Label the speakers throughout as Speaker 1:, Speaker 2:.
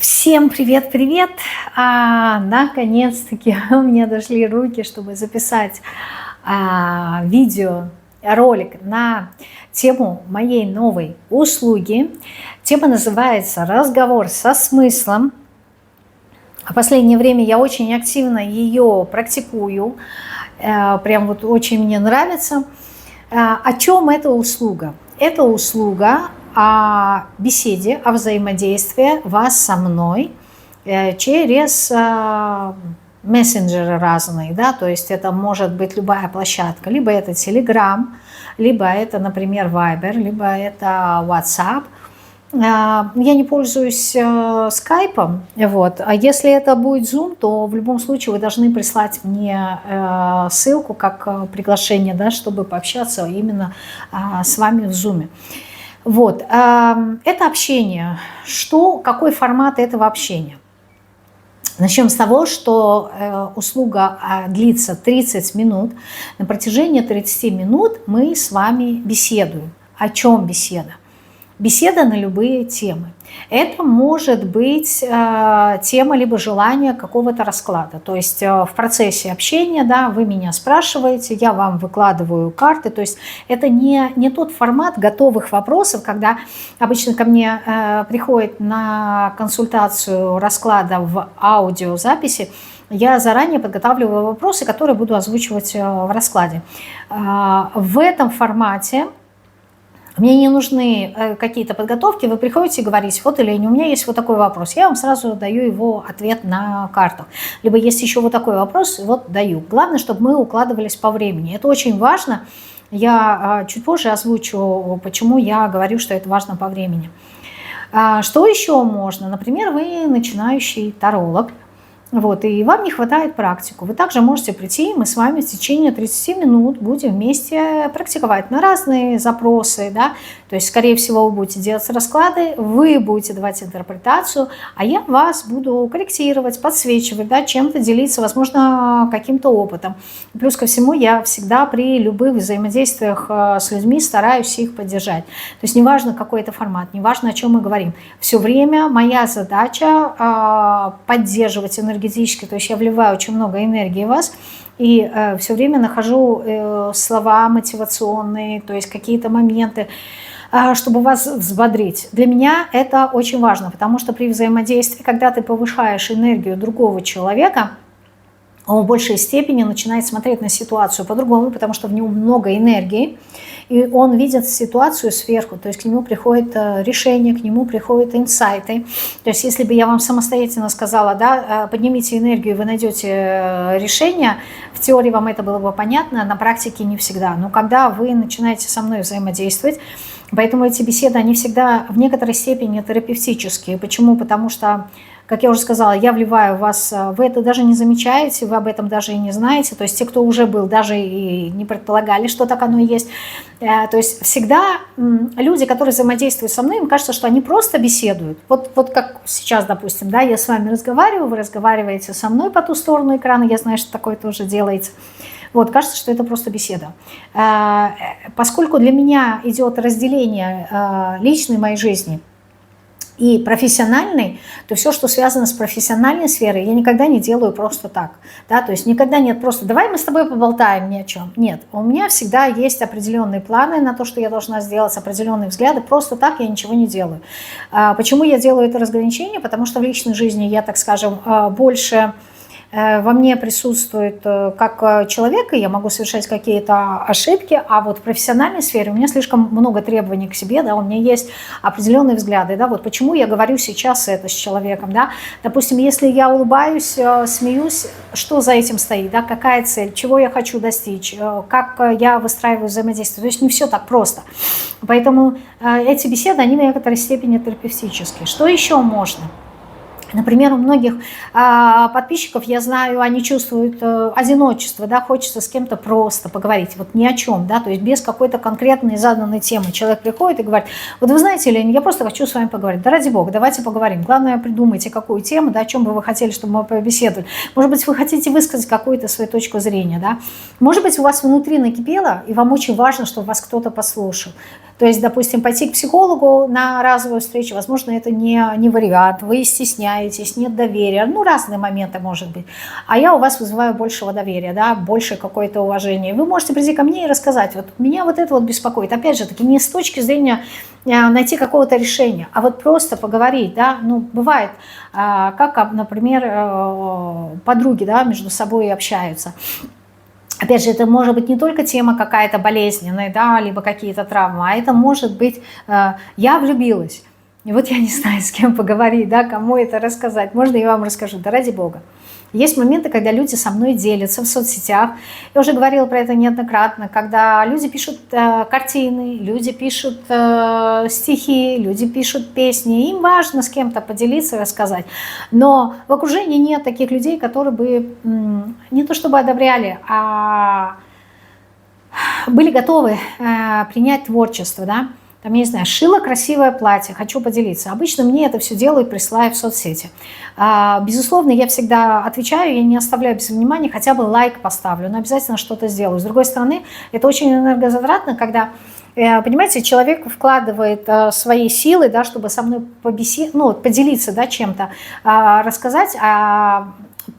Speaker 1: Всем привет-привет! Наконец-таки у меня дошли руки, чтобы записать видеоролик на тему моей новой услуги. Тема называется «Разговор со смыслом». В последнее время я очень активно ее практикую, прям вот очень мне нравится. О чем эта услуга? Это услуга о беседе, о взаимодействии вас со мной через мессенджеры разные, да, то есть это может быть любая площадка, либо это Telegram, либо это, например, Viber, либо это WhatsApp. Я не пользуюсь скайпом, вот. А если это будет Zoom, то в любом случае вы должны прислать мне ссылку как приглашение, да, чтобы пообщаться именно с вами в Zoom. Вот. Это общение. Какой формат этого общения? Начнем с того, что услуга длится 30 минут. На протяжении 30 минут мы с вами беседуем. О чем беседа? Беседа на любые темы. Это может быть тема либо желание какого-то расклада. То есть в процессе общения, да, вы меня спрашиваете, я вам выкладываю карты. То есть это не тот формат готовых вопросов, когда обычно ко мне приходит на консультацию расклада в аудиозаписи. Я заранее подготавливаю вопросы, которые буду озвучивать в раскладе. В этом формате мне не нужны какие-то подготовки, вы приходите и говорите: вот, Елена, у меня есть вот такой вопрос, я вам сразу даю его ответ на карту. Либо есть еще вот такой вопрос, вот даю. Главное, чтобы мы укладывались по времени. Это очень важно. Я чуть позже озвучу, почему я говорю, что это важно по времени. Что еще можно? Например, вы начинающий таролог. Вот, и вам не хватает практику. Вы также можете прийти, и мы с вами в течение 30 минут будем вместе практиковать на разные запросы. Да? То есть, скорее всего, вы будете делать расклады, вы будете давать интерпретацию, а я вас буду корректировать, подсвечивать, да, чем-то делиться, возможно, каким-то опытом. Плюс ко всему, я всегда при любых взаимодействиях с людьми стараюсь их поддержать. То есть, неважно, какой это формат, неважно, о чем мы говорим. Все время моя задача поддерживать энергетически, то есть я вливаю очень много энергии в вас и все время нахожу слова мотивационные, то есть какие-то моменты, чтобы вас взбодрить. Для меня это очень важно, потому что при взаимодействии, когда ты повышаешь энергию другого человека, он в большей степени начинает смотреть на ситуацию по-другому, потому что в нем много энергии, и он видит ситуацию сверху, то есть к нему приходит решение, к нему приходят инсайты. То есть если бы я вам самостоятельно сказала, да, поднимите энергию, вы найдете решение, в теории вам это было бы понятно, на практике не всегда. Но когда вы начинаете со мной взаимодействовать, поэтому эти беседы, они всегда в некоторой степени терапевтические. Почему? Потому что, как я уже сказала, я вливаю в вас, вы это даже не замечаете, вы об этом даже и не знаете. То есть те, кто уже был, даже и не предполагали, что так оно и есть. То есть всегда люди, которые взаимодействуют со мной, им кажется, что они просто беседуют. Вот как сейчас, допустим, да, я с вами разговариваю, вы разговариваете со мной по ту сторону экрана, я знаю, что такое тоже делается. Вот, кажется, что это просто беседа. Поскольку для меня идет разделение личной моей жизни и профессиональной, то все, что связано с профессиональной сферой, я никогда не делаю просто так. Да? То есть никогда нет просто «давай мы с тобой поболтаем ни о чем». Нет, у меня всегда есть определенные планы на то, что я должна сделать, определенные взгляды. Просто так я ничего не делаю. Почему я делаю это разграничение? Потому что в личной жизни я, так скажем, больше во мне присутствует как человек, и я могу совершать какие-то ошибки, а вот в профессиональной сфере у меня слишком много требований к себе, да, у меня есть определенные взгляды, да, вот почему я говорю сейчас это с человеком, да, допустим, если я улыбаюсь, смеюсь, что за этим стоит, да, какая цель, чего я хочу достичь, как я выстраиваю взаимодействие, то есть не все так просто, поэтому эти беседы, они в некоторой степени терапевтические. Что еще можно? Например, у многих подписчиков, я знаю, они чувствуют одиночество, да, хочется с кем-то просто поговорить, вот ни о чем, да, то есть без какой-то конкретной заданной темы. Человек приходит и говорит: вот вы знаете, Лена, я просто хочу с вами поговорить. Да ради бога, давайте поговорим. Главное, придумайте, какую тему, да, о чем бы вы хотели, чтобы мы побеседовали. Может быть, вы хотите высказать какую-то свою точку зрения, да. Может быть, у вас внутри накипело, и вам очень важно, чтобы вас кто-то послушал. То есть, допустим, пойти к психологу на разовую встречу, возможно, это не вариант, вы стесняетесь, нет доверия, ну, разные моменты, может быть. А я у вас вызываю большего доверия, да, больше какое-то уважение. Вы можете прийти ко мне и рассказать, вот меня вот это вот беспокоит. Опять же таки, не с точки зрения найти какого-то решения, а вот просто поговорить, да, ну, бывает, как, например, подруги, да, между собой общаются. Опять же, это может быть не только тема какая-то болезненная, да, либо какие-то травмы, а это может быть «я влюбилась». И вот я не знаю, с кем поговорить, да, кому это рассказать. Можно я вам расскажу? Да ради бога. Есть моменты, когда люди со мной делятся в соцсетях. Я уже говорила про это неоднократно, когда люди пишут картины, люди пишут стихи, люди пишут песни. Им важно с кем-то поделиться, рассказать. Но в окружении нет таких людей, которые бы не то чтобы одобряли, а были готовы принять творчество, да. Там, я не знаю, шила красивое платье, хочу поделиться. Обычно мне это все делают, присылая в соцсети. Безусловно, я всегда отвечаю, я не оставляю без внимания, хотя бы лайк поставлю, но обязательно что-то сделаю. С другой стороны, это очень энергозатратно, когда, понимаете, человек вкладывает свои силы, да, чтобы со мной поделиться, да, чем-то, рассказать,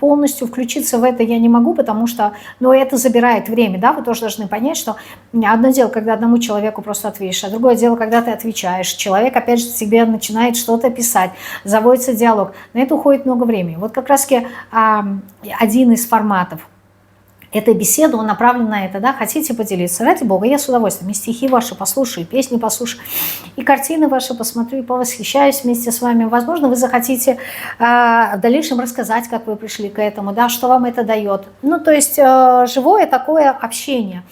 Speaker 1: полностью включиться в это я не могу, потому что, это забирает время, да, вы тоже должны понять, что одно дело, когда одному человеку просто ответишь, а другое дело, когда ты отвечаешь, человек опять же тебе начинает что-то писать, заводится диалог, на это уходит много времени. Вот как раз-таки один из форматов этой беседы, он направлен на это, да, хотите поделиться, ради бога, я с удовольствием и стихи ваши послушаю, и песни послушаю, и картины ваши посмотрю, и повосхищаюсь вместе с вами. Возможно, вы захотите в дальнейшем рассказать, как вы пришли к этому, да, что вам это дает. Ну, то есть живое такое общение.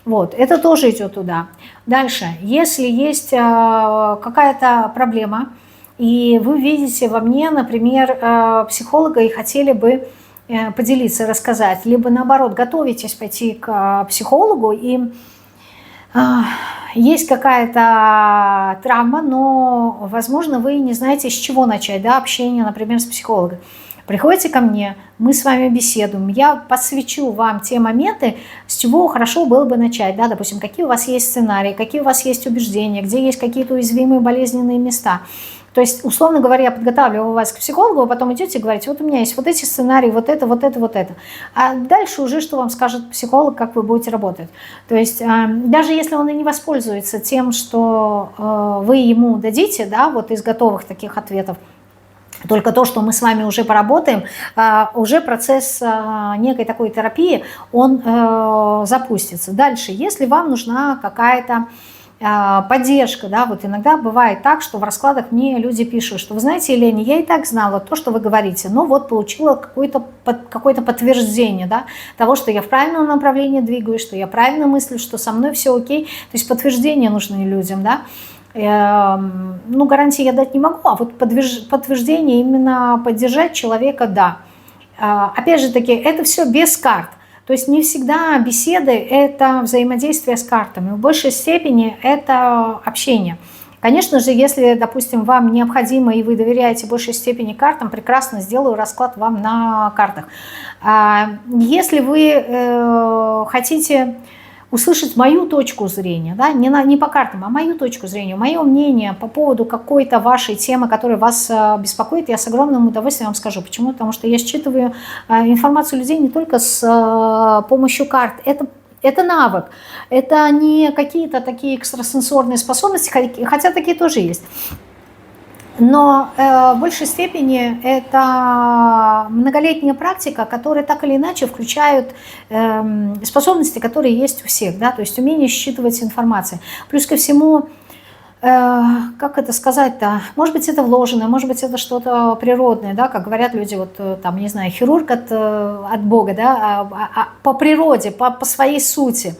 Speaker 1: Вот, это тоже идет туда. Дальше, если есть какая-то проблема, и вы видите во мне, например, психолога, и хотели бы поделиться, рассказать, либо наоборот готовитесь пойти к психологу, и есть какая-то травма, но, возможно, вы не знаете, с чего начать, да, общение, например, с психологом. Приходите ко мне, мы с вами беседуем, я посвящу вам те моменты, с чего хорошо было бы начать, да, допустим, какие у вас есть сценарии, какие у вас есть убеждения, где есть какие-то уязвимые болезненные места. То есть, условно говоря, я подготавливаю вас к психологу, а потом идете и говорите, вот у меня есть вот эти сценарии, вот это, вот это, вот это. А дальше уже что вам скажет психолог, как вы будете работать. То есть, даже если он и не воспользуется тем, что вы ему дадите, да, вот из готовых таких ответов, только то, что мы с вами уже поработаем, уже процесс некой такой терапии, он запустится. Дальше, если вам нужна какая-то поддержка, да, вот иногда бывает так, что в раскладах мне люди пишут, что вы знаете, Елена, я и так знала то, что вы говорите, но вот получила какое-то подтверждение, да, того, что я в правильном направлении двигаюсь, что я правильно мыслю, что со мной все окей, то есть подтверждение нужны людям, да. Ну, гарантии я дать не могу, а вот подтверждение, именно поддержать человека, да. Опять же таки, это все без карт. То есть не всегда беседы – это взаимодействие с картами. В большей степени это общение. Конечно же, если, допустим, вам необходимо и вы доверяете в большей степени картам, прекрасно сделаю расклад вам на картах. Если вы хотите услышать мою точку зрения, да, не по картам, а мою точку зрения, мое мнение по поводу какой-то вашей темы, которая вас беспокоит, я с огромным удовольствием вам скажу. Почему? Потому что я считываю информацию людей не только с помощью карт. Это навык, это не какие-то такие экстрасенсорные способности, хотя такие тоже есть. Но в большей степени это многолетняя практика, которая так или иначе включает способности, которые есть у всех, да, то есть умение считывать информацию. Плюс ко всему, как это сказать-то, может быть, это вложенное, может быть, это что-то природное, да, как говорят люди, вот там, не знаю, хирург от Бога, да, по природе, по своей сути.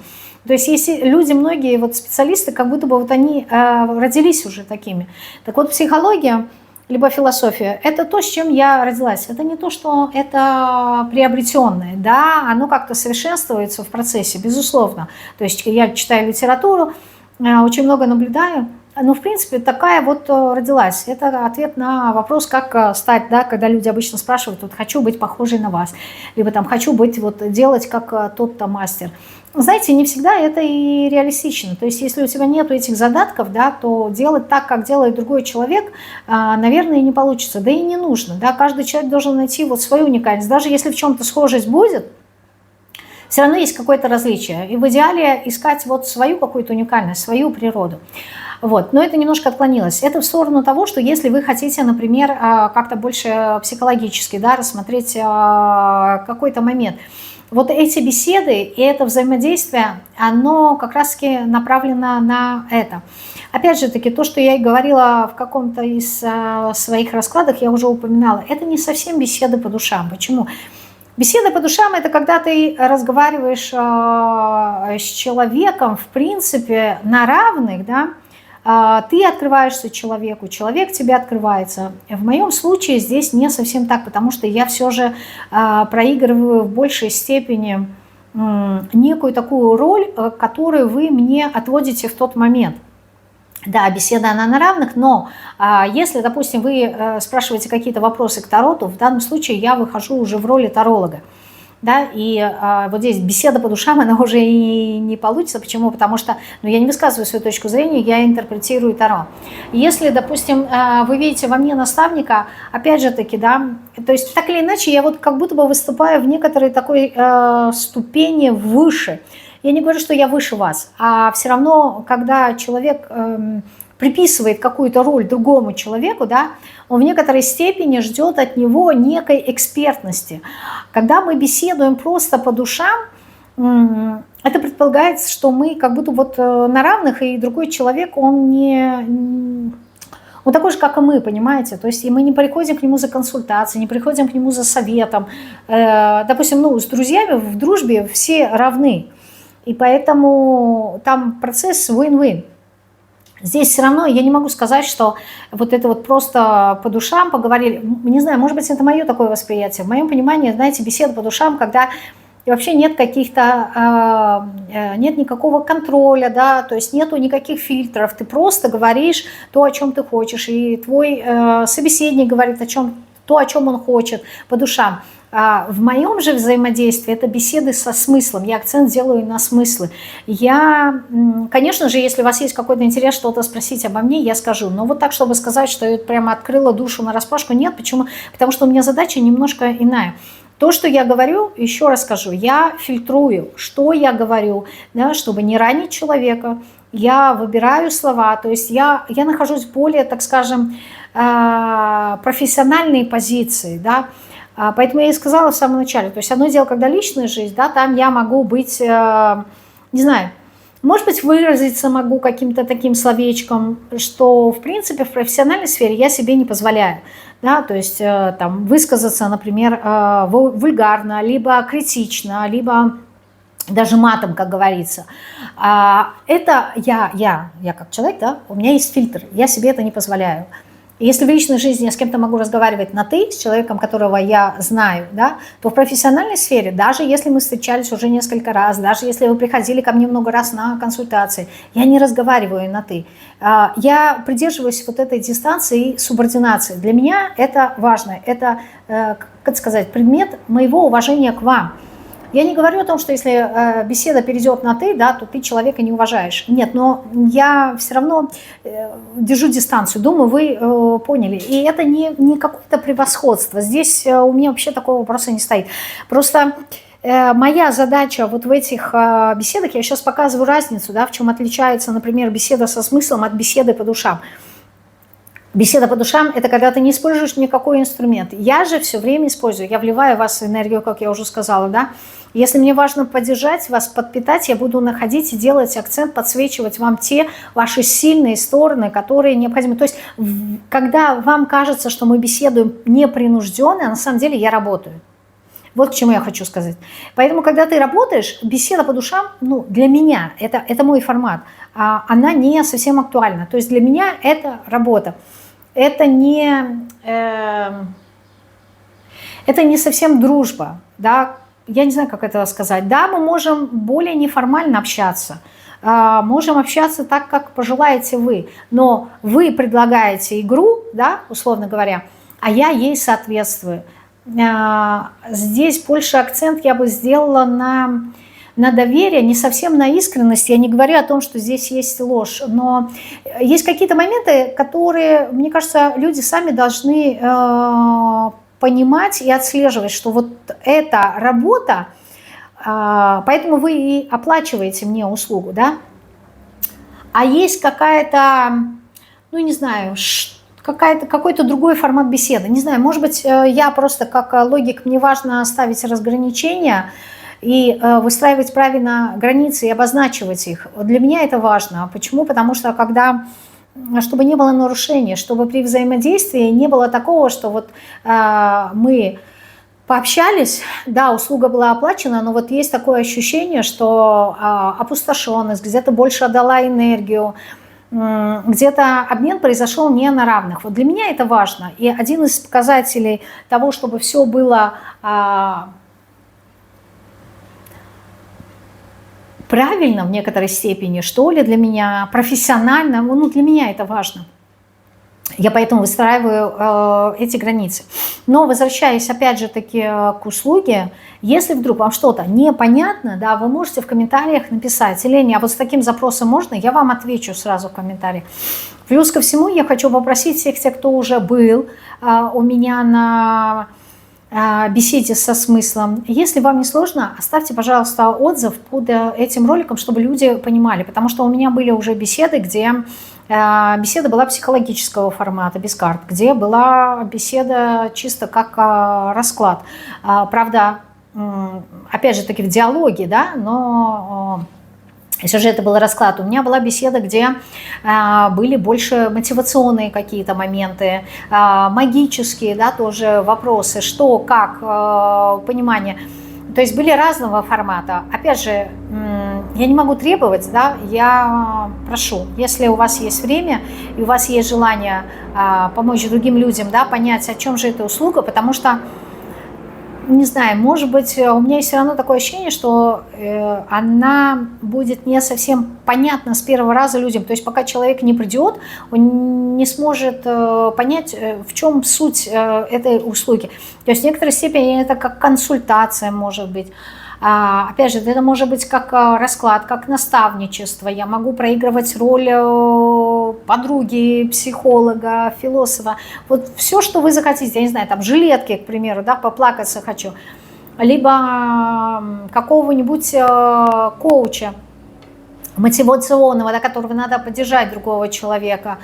Speaker 1: То есть если люди, многие вот специалисты, как будто бы вот они родились уже такими. Так вот, психология, либо философия – это то, с чем я родилась. Это не то, что это приобретенное, да, оно как-то совершенствуется в процессе, безусловно. То есть я читаю литературу, очень много наблюдаю, Ну, в принципе, такая вот родилась. Это ответ на вопрос, как стать, да, когда люди обычно спрашивают, вот хочу быть похожей на вас, либо там хочу быть, вот делать как тот-то мастер. Знаете, не всегда это и реалистично. То есть, если у тебя нету этих задатков, да, то делать так, как делает другой человек, наверное, не получится. Да и не нужно. Да. Каждый человек должен найти вот свою уникальность. Даже если в чем-то схожесть будет, все равно есть какое-то различие. И в идеале искать вот свою какую-то уникальность, свою природу. Вот. Но это немножко отклонилось. Это в сторону того, что если вы хотите, например, как-то больше психологически, да, рассмотреть какой-то момент, вот эти беседы и это взаимодействие, оно как раз-таки направлено на это. Опять же таки, то, что я и говорила в каком-то из своих раскладов, я уже упоминала, это не совсем беседы по душам. Почему? Беседа по душам – это когда ты разговариваешь с человеком, в принципе, на равных, да, ты открываешься человеку, человек тебе открывается. В моем случае здесь не совсем так, потому что я все же проигрываю в большей степени некую такую роль, которую вы мне отводите в тот момент. Да, беседа она на равных, но если, допустим, вы спрашиваете какие-то вопросы к Таро, то в данном случае я выхожу уже в роли таролога. Да, и вот здесь беседа по душам, она уже и не получится. Почему? Потому что я не высказываю свою точку зрения, я интерпретирую Таро. Если, допустим, вы видите во мне наставника, опять же таки, да, то есть так или иначе я вот как будто бы выступаю в некоторой такой ступени выше. Я не говорю, что я выше вас, а все равно, когда человек приписывает какую-то роль другому человеку, да, он в некоторой степени ждет от него некой экспертности. Когда мы беседуем просто по душам, это предполагается, что мы как будто вот на равных, и другой человек, он такой же, как и мы, понимаете? То есть и мы не приходим к нему за консультацией, не приходим к нему за советом. Допустим, с друзьями в дружбе все равны, и поэтому там процесс win-win. Здесь все равно я не могу сказать, что вот это вот просто по душам поговорили. Не знаю, может быть, это мое такое восприятие. В моем понимании, знаете, беседа по душам, когда вообще нет каких-то, нет никакого контроля, да, то есть нету никаких фильтров. Ты просто говоришь то, о чем ты хочешь, и твой собеседник говорит то, о чем он хочет, по душам. В моем же взаимодействии это беседы со смыслом, я акцент делаю на смыслы. Я, конечно же, если у вас есть какой-то интерес что-то спросить обо мне, я скажу, но вот так, чтобы сказать, что я прямо открыла душу нараспашку, нет. Почему? Потому что у меня задача немножко иная. То, что я говорю, еще раз скажу, я фильтрую, что я говорю, да, чтобы не ранить человека, я выбираю слова, то есть я нахожусь в более, так скажем, профессиональной позиции, да. Поэтому я и сказала в самом начале, то есть одно дело, когда личная жизнь, да, там я могу быть, не знаю, может быть, выразиться могу каким-то таким словечком, что, в принципе, в профессиональной сфере я себе не позволяю, да, то есть там высказаться, например, вульгарно, либо критично, либо даже матом, как говорится. Это я как человек, да, у меня есть фильтр, я себе это не позволяю. Если в личной жизни я с кем-то могу разговаривать на «ты», с человеком, которого я знаю, да, то в профессиональной сфере, даже если мы встречались уже несколько раз, даже если вы приходили ко мне много раз на консультации, я не разговариваю на «ты». Я придерживаюсь вот этой дистанции и субординации. Для меня это важно, это, как сказать, предмет моего уважения к вам. Я не говорю о том, что если беседа перейдет на «ты», да, то ты человека не уважаешь. Нет, но я все равно держу дистанцию. Думаю, вы поняли. И это не какое-то превосходство. Здесь у меня вообще такого вопроса не стоит. Просто моя задача вот в этих беседах, я сейчас показываю разницу, да, в чем отличается, например, беседа со смыслом от беседы по душам. Беседа по душам – это когда ты не используешь никакой инструмент. Я же все время использую. Я вливаю в вас энергию, как я уже сказала, да. Если мне важно поддержать вас, подпитать, я буду находить и делать акцент, подсвечивать вам те ваши сильные стороны, которые необходимы. То есть, когда вам кажется, что мы беседуем непринужденно, на самом деле я работаю. Вот к чему я хочу сказать. Поэтому, когда ты работаешь, беседа по душам, для меня, это мой формат, она не совсем актуальна. То есть для меня это работа. Это не совсем дружба, да, я не знаю, как это сказать. Да, мы можем более неформально общаться, можем общаться так, как пожелаете вы, но вы предлагаете игру, да, условно говоря, а я ей соответствую. Здесь больше акцент я бы сделала на доверие, не совсем на искренность. Я не говорю о том, что здесь есть ложь, но есть какие-то моменты, которые, мне кажется, люди сами должны понимать и отслеживать, что вот эта работа, поэтому вы и оплачиваете мне услугу, да, а есть какая-то, ну не знаю, какой-то другой формат беседы. Не знаю, может быть, я просто как логик, мне важно ставить разграничения и выстраивать правильно границы и обозначивать их. Для меня это важно. Почему? Потому что чтобы не было нарушений, чтобы при взаимодействии не было такого, что вот мы пообщались, да, услуга была оплачена, но вот есть такое ощущение, что опустошенность, где-то больше отдала энергию, где-то обмен произошел не на равных. Вот для меня это важно. И один из показателей того, чтобы все было правильно в некоторой степени, что ли, для меня, профессионально, ну, для меня это важно. Я поэтому выстраиваю эти границы. Но возвращаясь опять же таки к услуге, если вдруг вам что-то непонятно, да, вы можете в комментариях написать: Елена, а вот с таким запросом можно? Я вам отвечу сразу в комментариях. Плюс ко всему я хочу попросить всех тех, кто уже был у меня на беседе со смыслом. Если вам не сложно, оставьте, пожалуйста, отзыв под этим роликом, чтобы люди понимали. Потому что у меня были уже беседы, где беседа была психологического формата, без карт, где была беседа чисто как расклад. Правда, опять же таки в диалоге, да, но сюжет был расклад. У меня была беседа, где были больше мотивационные какие-то моменты, магические, да, тоже вопросы, что, как, понимание. То есть были разного формата. Опять же, я не могу требовать, да, я прошу, если у вас есть время и у вас есть желание помочь другим людям, да, понять, о чем же эта услуга, потому что, не знаю, может быть, у меня есть все равно такое ощущение, что она будет не совсем понятна с первого раза людям. То есть пока человек не придет, он не сможет понять, в чем суть этой услуги. То есть в некоторой степени это как консультация может быть. Опять же, это может быть как расклад, как наставничество. Я могу проигрывать роль подруги, психолога, философа. Вот все, что вы захотите. Я не знаю, там жилетки, к примеру, да, поплакаться хочу. Либо какого-нибудь коуча мотивационного, да, которого надо поддержать другого человека,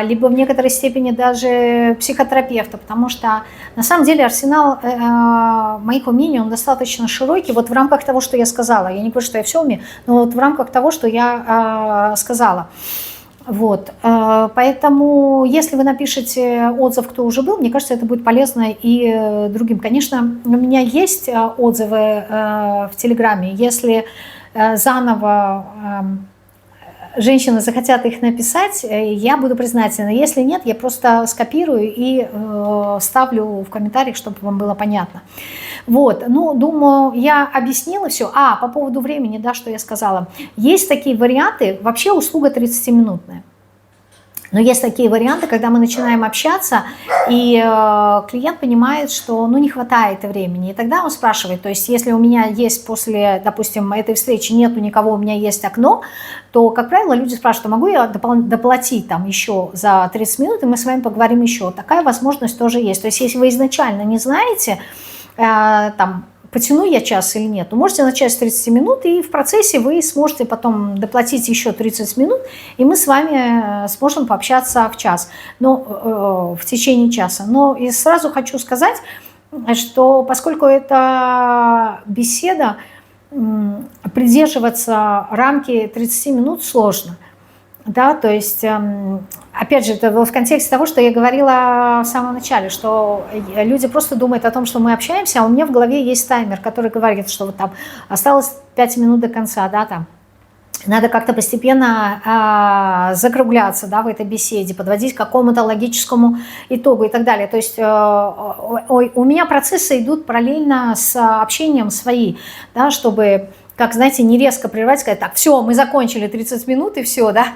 Speaker 1: либо в некоторой степени даже психотерапевта, потому что на самом деле арсенал моих умений, он достаточно широкий, вот в рамках того, что я сказала. Я не говорю, что я все умею, но вот в рамках того, что я сказала. Вот, поэтому, если вы напишете отзыв, кто уже был, мне кажется, это будет полезно и другим. Конечно, у меня есть отзывы в Телеграме, если заново женщины захотят их написать, я буду признательна. Если нет, я просто скопирую и ставлю в комментариях, чтобы вам было понятно. Вот, ну, думаю, я объяснила все. По поводу времени, да, что я сказала. Есть такие варианты, вообще услуга 30-минутная. Но есть такие варианты, когда мы начинаем общаться, и клиент понимает, что ну, не хватает времени. И тогда он спрашивает, то есть если у меня есть после, допустим, этой встречи нету никого, у меня есть окно, то, как правило, люди спрашивают, могу я доплатить там еще за 30 минут, и мы с вами поговорим еще. Такая возможность тоже есть. То есть если вы изначально не знаете, там, потяну я час или нет, то можете начать с 30 минут, и в процессе вы сможете потом доплатить еще 30 минут, и мы с вами сможем пообщаться в час, в течение часа. Но и сразу хочу сказать, что поскольку это беседа, придерживаться рамки 30 минут сложно. Да, то есть, опять же, это в контексте того, что я говорила в самом начале, что люди просто думают о том, что мы общаемся, а у меня в голове есть таймер, который говорит, что вот там осталось 5 минут до конца, да, там. Надо как-то постепенно закругляться, да, в этой беседе, подводить к какому-то логическому итогу и так далее. То есть у меня процессы идут параллельно с общением свои, да, чтобы как, знаете, не резко прервать, сказать, так, все, мы закончили 30 минут и все, да?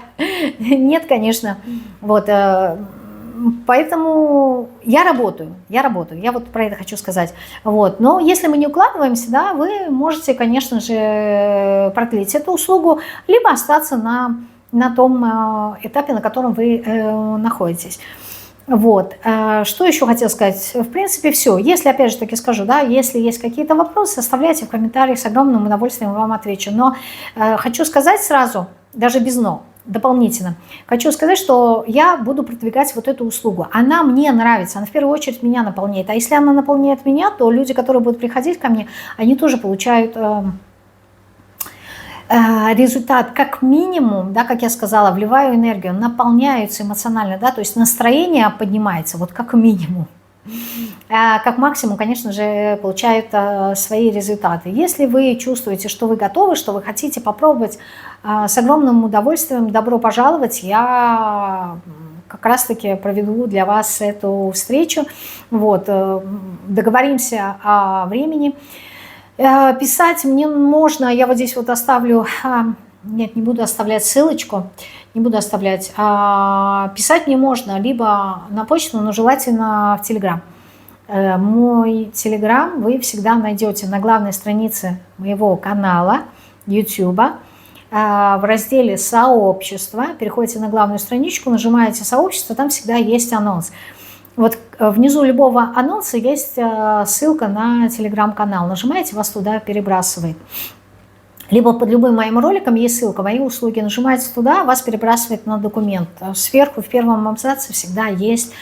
Speaker 1: Нет, конечно. Вот, поэтому я работаю, я вот про это хочу сказать. Вот. Но если мы не укладываемся, да, вы можете, конечно же, продлить эту услугу, либо остаться на том этапе, на котором вы находитесь. Вот. Что еще хотела сказать? В принципе, все. Если, опять же таки скажу, да, если есть какие-то вопросы, оставляйте в комментариях, с огромным удовольствием вам отвечу. Но хочу сказать сразу, даже без «но», дополнительно, хочу сказать, что я буду продвигать вот эту услугу. Она мне нравится, она в первую очередь меня наполняет. А если она наполняет меня, то люди, которые будут приходить ко мне, они тоже получают результат, как минимум, да, как я сказала, вливаю энергию, наполняются эмоционально, да, то есть настроение поднимается, вот как минимум. Как максимум, конечно же, получают свои результаты. Если вы чувствуете, что вы готовы, что вы хотите попробовать, с огромным удовольствием добро пожаловать. Я как раз-таки проведу для вас эту встречу. Вот, договоримся о времени. Писать мне можно, я вот здесь вот оставлю, нет, не буду оставлять ссылочку, не буду оставлять. Писать мне можно либо на почту, но желательно в Telegram. Мой Telegram вы всегда найдете на главной странице моего канала YouTube. В разделе «Сообщество». Переходите на главную страничку, нажимаете «Сообщество», там всегда есть анонс. Вот внизу любого анонса есть ссылка на телеграм-канал. Нажимаете, вас туда перебрасывает. Либо под любым моим роликом есть ссылка, мои услуги. Нажимаете туда, вас перебрасывает на документ. Сверху в первом абзаце всегда есть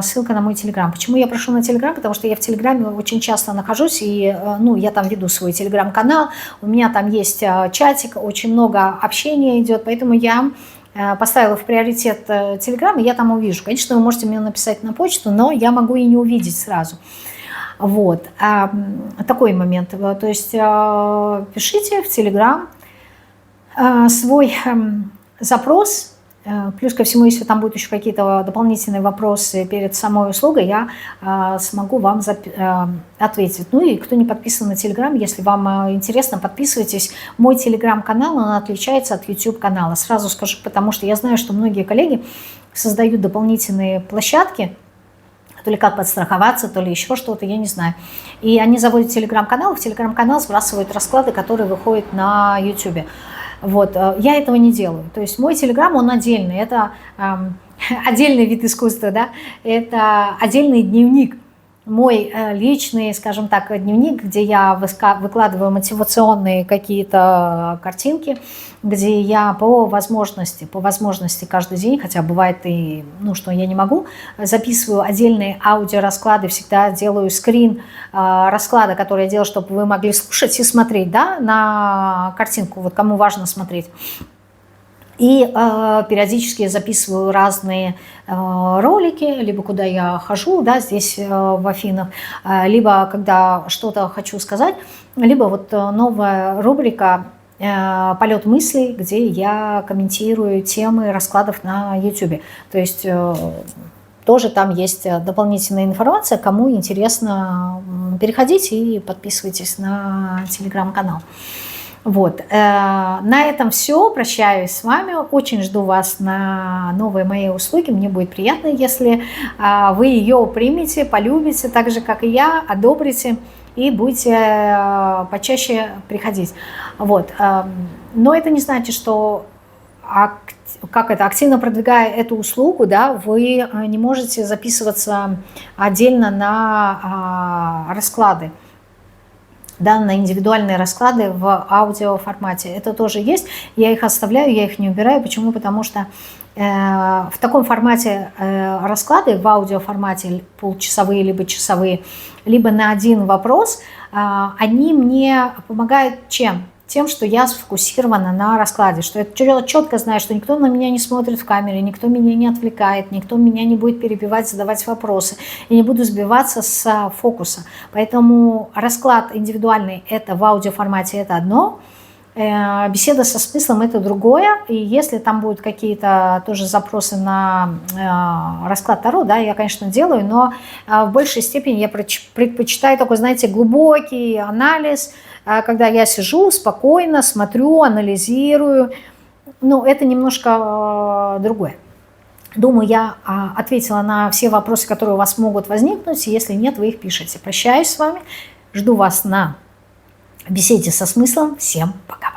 Speaker 1: ссылка на мой телеграм. Почему я прошу на телеграм? Потому что я в телеграме очень часто нахожусь, и я там веду свой телеграм-канал, у меня там есть чатик, очень много общения идет, поэтому я поставила в приоритет Telegram, и я там увижу. Конечно, вы можете мне написать на почту, но я могу и не увидеть сразу. Вот. Такой момент. То есть пишите в Telegram свой запрос. Плюс ко всему, если там будут еще какие-то дополнительные вопросы перед самой услугой, я смогу вам ответить. Ну и кто не подписан на Telegram, если вам интересно, подписывайтесь. Мой Telegram-канал, он отличается от YouTube-канала. Сразу скажу, потому что я знаю, что многие коллеги создают дополнительные площадки, то ли как подстраховаться, то ли еще что-то, я не знаю. И они заводят Telegram-канал, в Telegram-канал сбрасывают расклады, которые выходят на YouTube. Вот, я этого не делаю. То есть мой Telegram, он отдельный. Это отдельный вид искусства, да? Это отдельный дневник. Мой личный, скажем так, дневник, где я выкладываю мотивационные какие-то картинки, где я по возможности каждый день, хотя бывает и, что я не могу, записываю отдельные аудиорасклады, всегда делаю скрин расклада, который я делаю, чтобы вы могли слушать и смотреть, да, на картинку, вот кому важно смотреть. И периодически записываю разные ролики, либо куда я хожу, да, здесь в Афинах, либо когда что-то хочу сказать, либо вот новая рубрика «Полет мыслей», где я комментирую темы раскладов на YouTube. То есть тоже там есть дополнительная информация, кому интересно, переходите и подписывайтесь на телеграм-канал. Вот, на этом все, прощаюсь с вами, очень жду вас на новые мои услуги, мне будет приятно, если вы ее примете, полюбите, так же, как и я, одобрите и будете почаще приходить. Вот, но это не значит, что активно продвигая эту услугу, да, вы не можете записываться отдельно на расклады. Да, на индивидуальные расклады в аудиоформате. Это тоже есть. Я их оставляю, я их не убираю. Почему? Потому что в таком формате расклады, в аудиоформате полчасовые либо часовые, либо на один вопрос, они мне помогают чем? Тем, что я сфокусирована на раскладе, что я четко знаю, что никто на меня не смотрит в камере, никто меня не отвлекает, никто меня не будет перебивать, задавать вопросы, и не буду сбиваться с фокуса. Поэтому расклад индивидуальный это в аудиоформате это одно, Беседа со смыслом – это другое, и если там будут какие-то тоже запросы на расклад Таро, да, я, конечно, делаю, но в большей степени я предпочитаю такой, знаете, глубокий анализ, когда я сижу спокойно, смотрю, анализирую. Ну, это немножко другое. Думаю, я ответила на все вопросы, которые у вас могут возникнуть. Если нет, вы их пишете. Прощаюсь с вами. Жду вас на беседе со смыслом. Всем пока-пока.